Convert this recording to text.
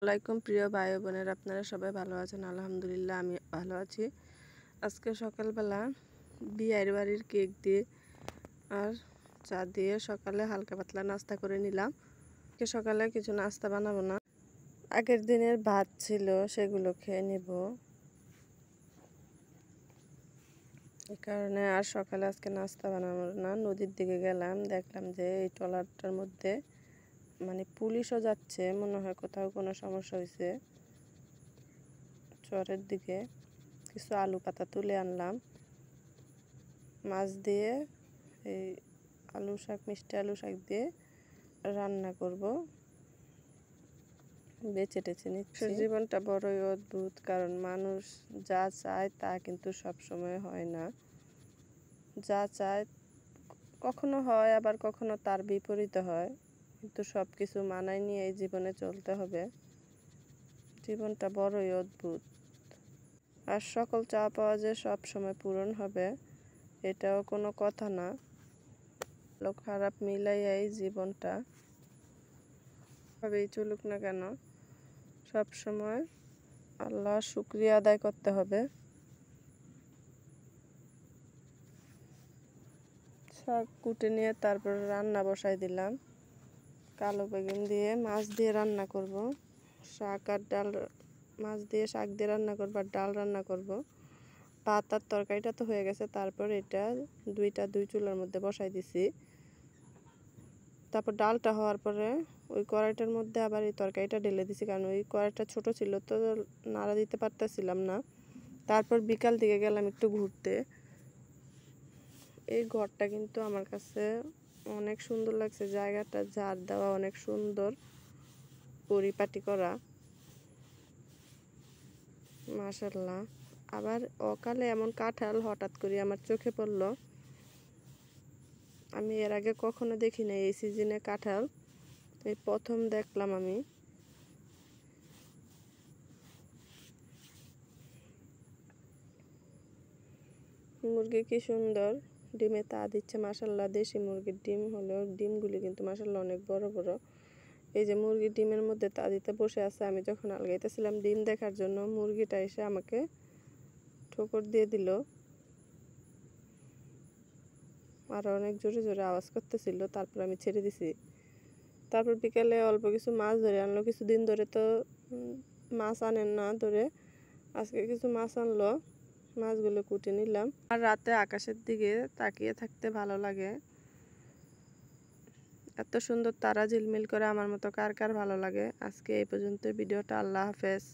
আসসালামাইকুম প্রিয় ভাই বোনের, আপনারা সবাই ভালো আছেন? আলহামদুলিল্লাহ আমি ভালো আছি। আজকে সকালবেলা বিয়ের বাড়ির কেক দিয়ে আর চা দিয়ে সকালে হালকা পাতলা নাস্তা করে নিলাম। সকালে কিছু নাস্তা বানাবো না, আগের দিনের ভাত ছিল সেগুলো খেয়ে নেব। এই কারণে আর সকালে আজকে নাস্তা বানাবো না। নদীর দিকে গেলাম, দেখলাম যে এই ট্রলারটার মধ্যে পুলিশও যাচ্ছে, মনে হয় কোথাও কোনো সমস্যা হয়েছে। চরের দিকে কিছু আলু পাতা তুলে আনলাম, মাছ দিয়ে এই আলু শাক, মিষ্টি আলু শাক দিয়ে রান্না করব। বেছে টেছে নিচ্ছি। জীবনটা বড়ই অদ্ভুত, কারণ মানুষ যা চায় তা কিন্তু সব সময় হয় না। যা চায় কখনো হয়, আবার কখনো তার বিপরীত হয়, কিন্তু সব কিছু মানায় নিয়ে এই জীবনে চলতে হবে। জীবনটা বড়ই অদ্ভুত, আর সকল চাওয়া পাওয়া যে সব সময় পূরণ হবে এটাও কোনো কথা না। ভালো খারাপ মিলাইয়াই জীবনটা ভাবেই চলুক না কেন, সব সময় আল্লাহর শুকরিয়া আদায় করতে হবে। শাক কুটে নিয়ে তারপর রান্না বসাই দিলাম। কালো বেগুন দিয়ে মাছ দিয়ে রান্না করব, শাক আর ডাল, মাছ দিয়ে শাক দিয়ে রান্না করব আর ডাল রান্না করব। ভাত আর তরকারিটা তো হয়ে গেছে, তারপর এটা দুই চুলার মধ্যে বসাই দিছি। তারপর ডালটা হওয়ার পরে ওই কড়াইটার মধ্যে আবার এই তরকারিটা ঢেলে দিছি, কারণ ওই কড়াইটা ছোট ছিল তো নাড়া দিতে পারতেছিলাম না। তারপর বিকাল দিকে গেলাম একটু ঘুরতে। এই ঘরটা কিন্তু আমার কাছে অনেক সুন্দর লাগছে, জায়গাটা ঝাড় দেওয়া অনেক সুন্দর, পরিপাটি করা, মাশাআল্লাহ। আবার অকালে এমন কাঁঠাল হঠাৎ করে আমার চোখে পড়লো। আমি এর আগে কখনো দেখি না এই সিজনে কাঁঠাল, এই প্রথম দেখলাম আমি। মুরগি কি সুন্দর ডিমে তা দিচ্ছে, মাশাআল্লাহ। দেশি মুরগির ডিম হলেও ডিমগুলি কিন্তু মাশাআল্লাহ অনেক বড় বড়। এই যে মুরগির ডিমের মধ্যে তা দিতে বসে আছে, আমি যখন আলগাইতেছিলাম ডিম দেখার জন্য, মুরগিটা এসে আমাকে ঠোকর দিয়ে দিল, আর অনেক জোরে জোরে আওয়াজ করতেছিল। তারপর আমি ছেড়ে দিছি। তারপর বিকেলে অল্প কিছু মাছ ধরে আনলো। কিছুদিন ধরে তো মাছ আনেন না ধরে, আজকে কিছু মাছ আনলো, মাছগুলো কুটে নিলাম। আর রাতে আকাশের দিকে তাকিয়ে থাকতে ভালো লাগে। এত সুন্দর তারা ঝিলমিল করে আমার মতো কার কার ভালো লাগে। আজকে এই পর্যন্ত ভিডিওটা। আল্লাহ হাফেজ।